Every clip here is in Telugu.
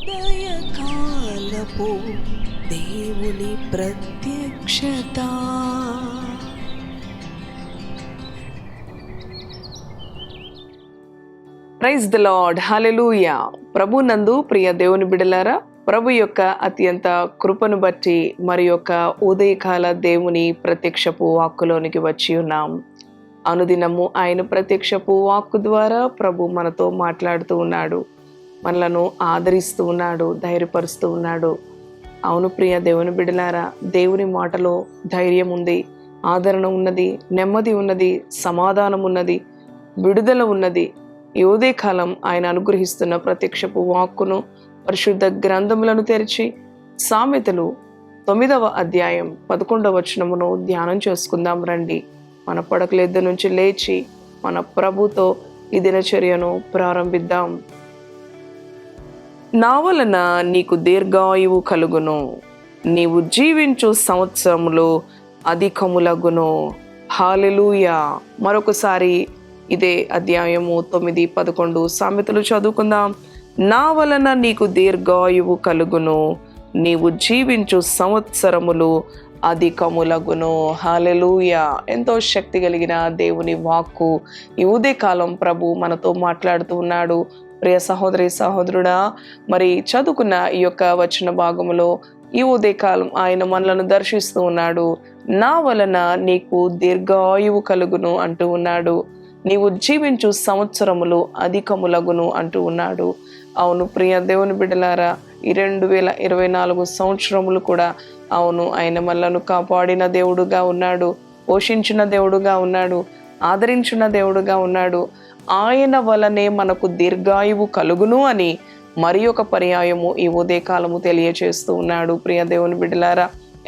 ఉదయకాలపు దేవుని ప్రత్యక్షత. ప్రైజ్ ది లార్డ్, హల్లెలూయా. ప్రభు నందు ప్రియ దేవుని బిడలారా, ప్రభు యొక్క అత్యంత కృపను బట్టి మరి యొక్క ఉదయకాల దేవుని ప్రత్యక్షపు వాక్కులోనికి వచ్చి ఉన్నాం. అనుదినము ఆయన ప్రత్యక్షపు వాక్కు ద్వారా ప్రభు మనతో మాట్లాడుతూ ఉన్నాడు, మనలను ఆదరిస్తూ ఉన్నాడు, ధైర్యపరుస్తూ ఉన్నాడు. అవును ప్రియ దేవుని బిడలారా, దేవుని మాటలో ధైర్యం ఉంది, ఆదరణ ఉన్నది, నెమ్మది ఉన్నది, సమాధానం ఉన్నది, విడుదల ఉన్నది. ఈ ఉదయకాలం ఆయన అనుగ్రహిస్తున్న ప్రత్యక్షపు వాక్కును, పరిశుద్ధ గ్రంథములను తెరిచి సామెతలు 9వ అధ్యాయం 11వ వచనమును ధ్యానం చేసుకుందాం రండి. మన పడకలెద్ద నుంచి లేచి మన ప్రభుతో ఈ దినచర్యను ప్రారంభిద్దాం. నా వలన నీకు దీర్ఘాయువు కలుగును, నీవు జీవించు సంవత్సరములు అధికములగును. హల్లెలూయా. మరొకసారి ఇదే అధ్యాయము 9, 11 సామెతలు చదువుకుందాం. నా వలన నీకు దీర్ఘాయువు కలుగును, నీవు జీవించు సంవత్సరములు అధికములగును. హల్లెలూయా. ఎంతో శక్తి కలిగిన దేవుని వాక్కు ఈ ఉదయకాలం ప్రభు మనతో మాట్లాడుతూ ఉన్నాడు. ప్రియ సహోదరి సహోదరుడా, మరి చదువుకున్న ఈ యొక్క వచన భాగములో ఈ ఉదయకాలం ఆయన మనలను దర్శిస్తూ ఉన్నాడు. నా వలన నీకు దీర్ఘాయువు కలుగును అంటూ ఉన్నాడు, నీవు జీవించు సంవత్సరములు అధికములగును అంటూ ఉన్నాడు. అవును ప్రియ దేవుని బిడ్డలారా, ఈ 2024 సంవత్సరములు కూడా అవును ఆయన మనలను కాపాడిన దేవుడుగా ఉన్నాడు, పోషించిన దేవుడుగా ఉన్నాడు, ఆదరించిన దేవుడుగా ఉన్నాడు. ఆయన వలనే మనకు దీర్ఘాయువు కలుగును అని మరి ఒక పర్యాయము ఈ ఉదయకాలము తెలియచేస్తూ ఉన్నాడు. ప్రియ దేవుని బిడ్డలారా,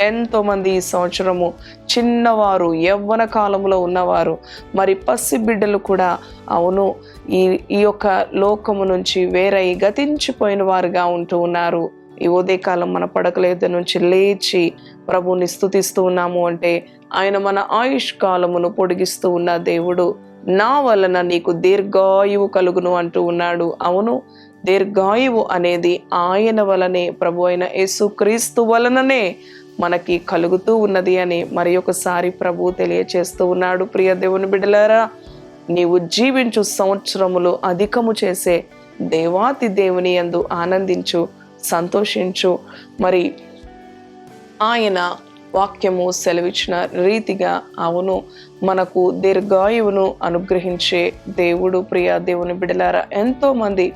ఎంతో మంది ఈ సంవత్సరము చిన్నవారు, యవ్వన కాలంలో ఉన్నవారు, మరి పసి బిడ్డలు కూడా అవును ఈ యొక్క లోకము నుంచి వేరై గతించిపోయిన వారుగా ఉంటూ ఉన్నారు. ఈ ఉదయకాలం మన పడకలేద నుంచి లేచి ప్రభుని స్తుతిస్తూ ఉన్నాము అంటే ఆయన మన ఆయుష్ కాలమును పొడిగిస్తూ ఉన్న దేవుడు. నా వలన నీకు దీర్ఘాయువు కలుగును అంటూ ఉన్నాడు. అవును, దీర్ఘాయువు అనేది ఆయన వలనే, ప్రభు అయిన యేసుక్రీస్తు వలననే మనకి కలుగుతూ ఉన్నది అని మరి ఒకసారి ప్రభు తెలియచేస్తూ ఉన్నాడు. ప్రియ దేవుని బిడ్డలారా, నీవు జీవించు సంవత్సరములు అధికము చేసే దేవాతి దేవుని యందు ఆనందించు, సంతోషించు. మరి ఆయన వాక్యము సెలవిచ్చిన రీతిగా అవును మనకు దీర్ఘాయువును అనుగ్రహించే దేవుడు. ప్రియ దేవుని బిడ్డలారా, ఎంతో మంది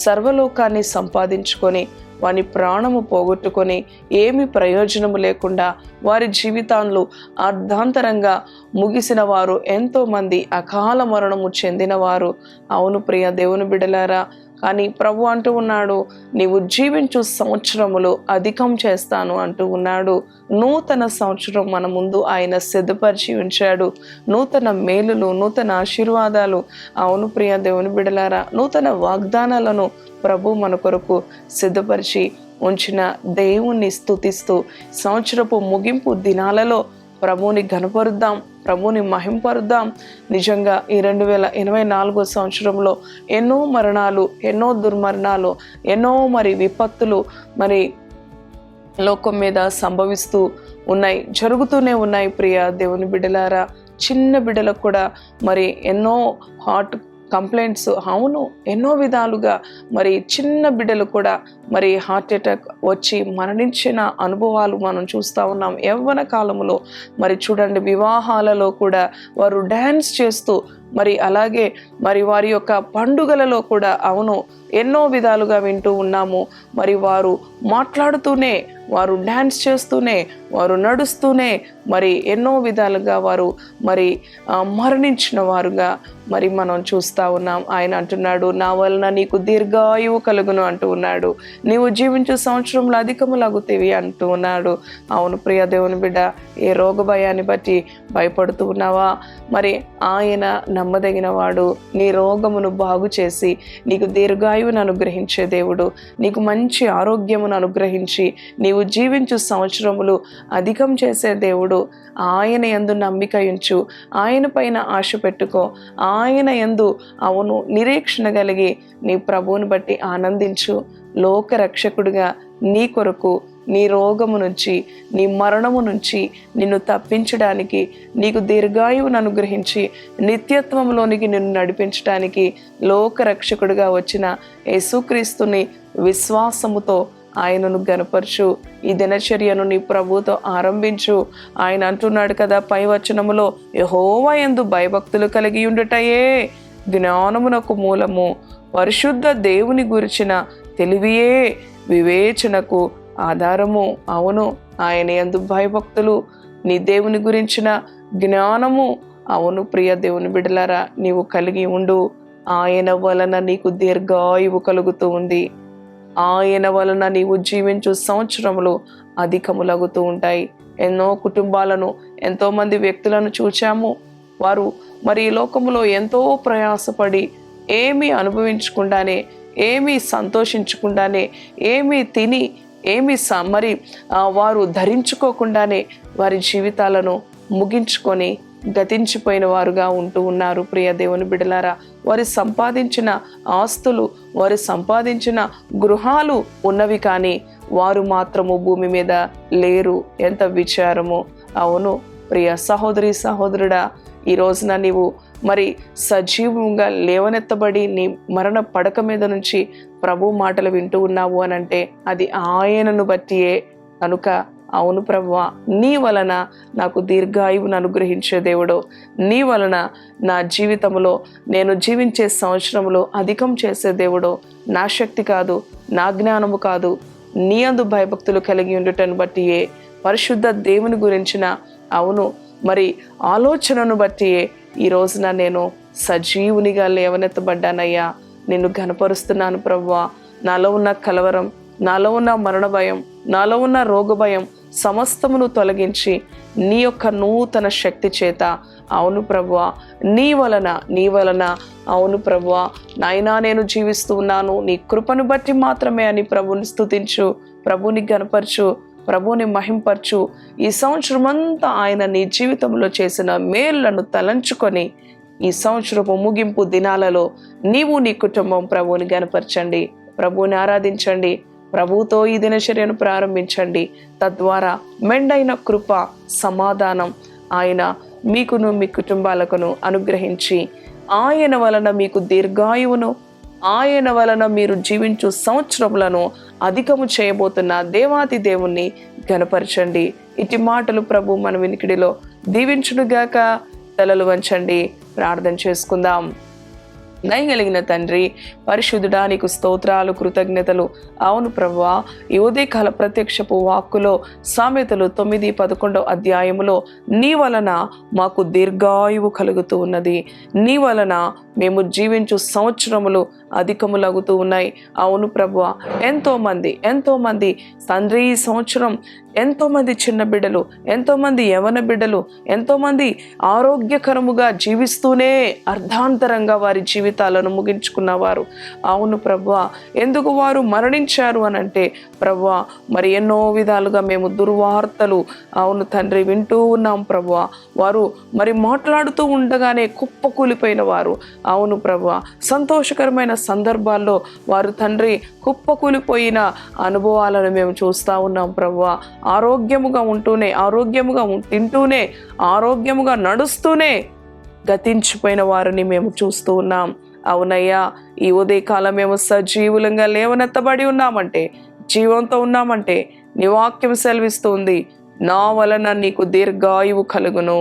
సర్వలోకాన్ని సంపాదించుకొని వాని ప్రాణము పోగొట్టుకొని ఏమి ప్రయోజనము లేకుండా వారి జీవితాల్లో అర్ధాంతరంగా ముగిసిన వారు ఎంతో మంది, అకాల మరణము చెందిన వారు. అవును ప్రియ దేవుని బిడ్డలారా, కానీ ప్రభు అంటూ ఉన్నాడు, నీవు జీవించు సంవత్సరములు అధికం చేస్తాను అంటూ ఉన్నాడు. నూతన సంవత్సరం మన ముందు ఆయన సిద్ధపరిచి ఉంచాడు. నూతన మేలులు, నూతన ఆశీర్వాదాలు, అవును ప్రియ దేవుని బిడ్డలారా, నూతన వాగ్దానాలను ప్రభు మన కొరకు సిద్ధపరిచి ఉంచిన దేవుణ్ణి స్తుతిస్తూ సంవత్సరపు ముగింపు దినాలలో ప్రభుని ఘనపరుద్దాం, ప్రభుని మహింపరుద్దాం. నిజంగా ఈ 2024 సంవత్సరంలో ఎన్నో మరణాలు, ఎన్నో దుర్మరణాలు, ఎన్నో మరి విపత్తులు మరి లోకం మీద సంభవిస్తూ ఉన్నాయి, జరుగుతూనే ఉన్నాయి. ప్రియ దేవుని బిడ్డలారా, చిన్న బిడ్డలకు కూడా మరి ఎన్నో హార్ట్ కంప్లైంట్స్, అవును ఎన్నో విధాలుగా మరి చిన్న బిడ్డలు కూడా మరి హార్ట్ అటాక్ వచ్చి మరణించిన అనుభవాలు మనం చూస్తూ ఉన్నాం. యవ్వన కాలంలో మరి చూడండి, వివాహాలలో కూడా వారు డ్యాన్స్ చేస్తూ మరి అలాగే మరి వారి యొక్క పండుగలలో కూడా అవును ఎన్నో విధాలుగా వింటూ ఉన్నాము. మరి వారు మాట్లాడుతూనే, వారు డ్యాన్స్ చేస్తూనే, వారు నడుస్తూనే మరి ఎన్నో విధాలుగా వారు మరి మరణించిన వారుగా మరి మనం చూస్తూ ఉన్నాం. ఆయన అంటున్నాడు, నా వలన నీకు దీర్ఘాయువు కలుగును అంటూ ఉన్నాడు, నీవు జీవించే సంవత్సరంలో అధికములగుతేవి అంటూ ఉన్నాడు. అవును ప్రియ దేవుని బిడ్డ, ఏ రోగ భయాన్ని బట్టి భయపడుతూ ఉన్నావా? మరి ఆయన నమ్మదగిన వాడు, నీ రోగమును బాగు చేసి నీకు దీర్ఘాయువు దీర్ఘాయువును అనుగ్రహించే దేవుడు, నీకు మంచి ఆరోగ్యమును అనుగ్రహించి నీవు జీవించు సంవత్సరములు అధికం చేసే దేవుడు. ఆయన యందు నమ్మిక ఉంచు, ఆయన పైన ఆశ పెట్టుకో, ఆయన యందు అవును నిరీక్షణ కలిగి నీ ప్రభువుని బట్టి ఆనందించు. లోక రక్షకుడిగా నీ కొరకు, నీ రోగము నుంచి, నీ మరణము నుంచి నిన్ను తప్పించడానికి, నీకు దీర్ఘాయువును అనుగ్రహించి నిత్యత్వంలోనికి నిన్ను నడిపించడానికి లోక రక్షకుడిగా వచ్చిన యేసుక్రీస్తుని విశ్వాసముతో ఆయనను గనపరచు. ఈ దినచర్యను నీ ప్రభువుతో ఆరంభించు. ఆయన అంటున్నాడు కదా పై వచనములో, యెహోవా యందు భయభక్తులు కలిగి ఉండుటయే జ్ఞానమునకు మూలము, పరిశుద్ధ దేవుని గురించిన తెలివియే వివేచనకు ఆధారము. అవును, ఆయన యందు భయభక్తులు, నీ దేవుని గురించిన జ్ఞానము, అవును ప్రియ దేవుని బిడ్డలారా, నీవు కలిగి ఉండు. ఆయన వలన నీకు దీర్ఘాయువు కలుగుతూ ఉంది. ఆయన వలన నీవు జీవించు సంవత్సరములు అధికములగుతూ ఉంటాయి. ఎన్నో కుటుంబాలను, ఎంతోమంది వ్యక్తులను చూచాము. వారు మరి ఈ లోకములో ఎంతో ప్రయాసపడి ఏమీ అనుభవించకుండానే, ఏమీ సంతోషించకుండానే, ఏమీ తిని ఏమి మరి వారు ధరించుకోకుండానే వారి జీవితాలను ముగించుకొని గతించిపోయిన వారుగా ఉంటూ ఉన్నారు. ప్రియ దేవుని బిడ్డలారా, వారి సంపాదించిన ఆస్తులు, వారి సంపాదించిన గృహాలు ఉన్నవి కానీ వారు మాత్రము భూమి మీద లేరు. ఎంత విచారము. అవును ప్రియ సహోదరి సహోదరుడా, ఈ రోజున నీవు మరి సజీవంగా లేవనెత్తబడి నీ మరణ పడక మీద నుంచి ప్రభు మాటలు వింటూ ఉన్నావు అనంటే అది ఆయనను బట్టియే. కనుక అవును ప్రభువా, నీ వలన నాకు దీర్ఘాయువును అనుగ్రహించే దేవుడు, నీ వలన నా జీవితంలో నేను జీవించే సంవత్సరంలో అధికం చేసే దేవుడు. నా శక్తి కాదు, నా జ్ఞానము కాదు, నీ అందు భయభక్తులు కలిగి ఉండుటను బట్టియే, పరిశుద్ధ దేవుని గురించిన అవును మరి ఆలోచనను బట్టియే ఈ రోజున నేను సజీవునిగా లేవనెత్తబడ్డానయ్యా. నిన్ను ఘనపరుస్తున్నాను ప్రభువా. నాలో ఉన్న కలవరం, నాలో ఉన్న మరణ భయం, నాలో ఉన్న రోగ భయం సమస్తమును తొలగించి నీ యొక్క నూతన శక్తి చేత అవును ప్రభువా, నీ వలన అవును ప్రభువా నాయనా నేను జీవిస్తూ ఉన్నాను, నీ కృపను బట్టి మాత్రమే అని ప్రభుని స్తుతించు, ప్రభుని గనపరచు, ప్రభుని మహింపరచు. ఈ సంవత్సరం అంతా ఆయన నీ జీవితంలో చేసిన మేళ్లను తలంచుకొని ఈ సంవత్సరపు ముగింపు దినాలలో నీవు నీ కుటుంబం ప్రభుని గనపరచండి, ప్రభుని ఆరాధించండి, ప్రభుతో ఈ దినచర్యను ప్రారంభించండి. తద్వారా మెండైన కృప, సమాధానం ఆయన మీకును మీ కుటుంబాలకును అనుగ్రహించి ఆయన వలన మీకు దీర్ఘాయువును, ఆయన వలన మీరు జీవించు సంవత్సరములను అధికము చేయబోతున్న దేవాది దేవుణ్ణి ఘనపరచండి. ఇటు మాటలు ప్రభు మన వినికిడిలో దీవించునుగాక. తలలు వంచండి, ప్రార్థన చేసుకుందాం. దయగలిగిన తండ్రి, పరిశుద్ధుడా నీకు స్తోత్రాలు, కృతజ్ఞతలు. అవును ప్రభువా, ఈ ఉదయకాల ప్రత్యక్షపు వాక్కులో సామెతలు 9:11 అధ్యాయములో నీ వలన మాకు దీర్ఘాయువు కలుగుతూ ఉన్నది, నీ వలన మేము జీవించు సంవత్సరములు అధికములగుతూ ఉన్నాయి. అవును ప్రభువా, ఎంతోమంది తండ్రి ఈ సంవత్సరం ఎంతోమంది చిన్న బిడ్డలు, ఎంతోమంది యవన బిడ్డలు, ఎంతోమంది ఆరోగ్యకరముగా జీవిస్తూనే అర్ధాంతరంగా వారి జీవితాలను ముగించుకున్నవారు. అవును ప్రభువా, ఎందుకు వారు మరణించారు అనంటే ప్రభువా మరి ఎన్నో విధాలుగా మేము దుర్వార్తలు అవును తండ్రి వింటూ ఉన్నాం ప్రభువా. వారు మరి మాట్లాడుతూ ఉండగానే కుప్పకూలిపోయిన వారు. అవును ప్రభువా, సంతోషకరమైన సందర్భాల్లో వారు తండ్రి కుప్పకూలిపోయిన అనుభవాలను మేము చూస్తూ ఉన్నాం ప్రభువా. ఆరోగ్యముగా ఉంటూనే, ఆరోగ్యముగా తింటూనే, ఆరోగ్యముగా నడుస్తూనే గతించిపోయిన వారిని మేము చూస్తూ ఉన్నాం. అవునయ్యా, ఈ ఉదయకాలం మేము సజీవులంగా లేవనెత్తబడి ఉన్నామంటే, జీవంతో ఉన్నామంటే నీ వాక్యం సెలవిస్తుంది, నా వలన నీకు దీర్ఘాయువు కలుగును,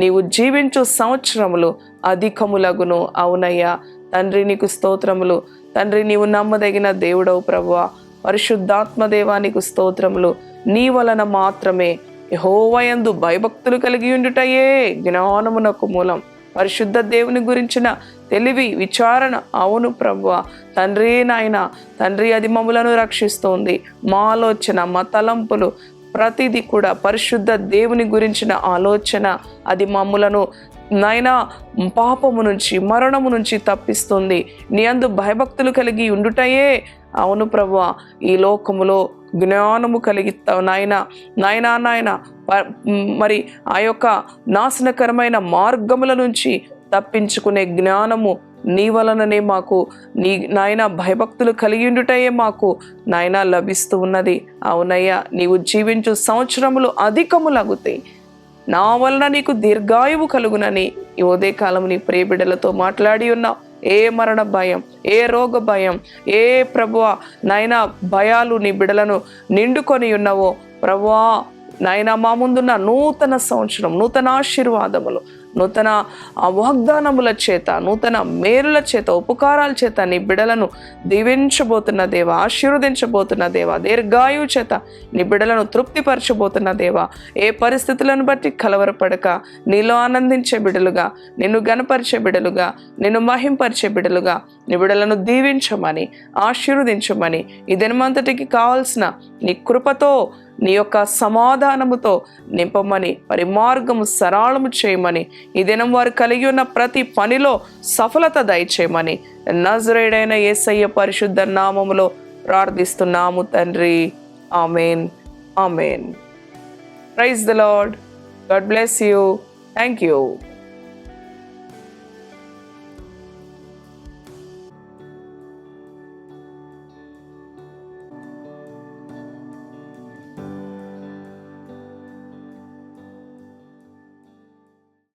నీవు జీవించు సంవత్సరములు అధికములగును. అవునయ్యా తండ్రి, నీకు స్తోత్రములు. తండ్రి, నీవు నమ్మదగిన దేవుడవు ప్రభువా. పరిశుద్ధాత్మ దేవా నీకు స్తోత్రములు. నీ వలన మాత్రమే యెహోవా యందు భయభక్తులు కలిగి ఉండుటయే జ్ఞానమునకు మూలం. పరిశుద్ధ దేవుని గురించిన తెలివి, విచారణ. అవును ప్రభువా తండ్రి, నాయన తండ్రి, అది మమ్ములను రక్షిస్తోంది. మా ఆలోచన, మా తలంపులు ప్రతిదీ కూడా పరిశుద్ధ దేవుని గురించిన ఆలోచన అది మమ్ములను నాయనా పాపము నుంచి మరణము నుంచి తప్పిస్తుంది. నీ అందు భయభక్తులు కలిగి ఉండుటయే అవును ప్రభువా ఈ లోకములో జ్ఞానము కలిగిస్తావు నాయనా. మరి ఆ యొక్క నాశనకరమైన మార్గముల నుంచి తప్పించుకునే జ్ఞానము నీ వలననే మాకు నాయన భయభక్తులు కలిగి ఉండుటయే మాకు నాయన లభిస్తూ ఉన్నది. అవునయ్యా, నీవు జీవించు సంవత్సరములు అధికములగుతాయి, నా వలన నీకు దీర్ఘాయువు కలుగునని ఈ ఉదయకాలం నీ ప్రియబిడ్డలతో మాట్లాడి ఉన్నావు. ఏ మరణ భయం, ఏ రోగ భయం, ఏ ప్రభువా నాయనా భయాలు నీ బిడ్డలను నిండుకొని ఉన్నావో ప్రభువా నాయనా, మా ముందున్న నూతన సంవత్సరం, నూతన ఆశీర్వాదములు, నూతన వాగ్దానముల చేత, నూతన మేలుల చేత, ఉపకారాల చేత నీ బిడలను దీవించబోతున్న దేవా, ఆశీర్వదించబోతున్న దేవా, దీర్ఘాయువు చేత నీ బిడలను తృప్తిపరచబోతున్న దేవా. ఏ పరిస్థితులను బట్టి కలవరపడక నీలో ఆనందించే బిడలుగా, నిన్ను గణపరిచే బిడలుగా, నిన్ను మహింపరిచే బిడలుగా నీ బిడలను దీవించమని, ఆశీర్వదించమని, ఈ దినమంతటికి కావాల్సిన నీ కృపతో, నీ యొక్క సమాధానముతో నింపమని, మరి మార్గము సరళము చేయమని, ఈ దినం వారు కలిగి ఉన్న ప్రతి పనిలో సఫలత దయచేయమని నజరేయుడైన యేసయ్య పరిశుద్ధ నామములో ప్రార్థిస్తున్నాము తండ్రి. Amen, amen. Praise the Lord. God bless you. Thank you.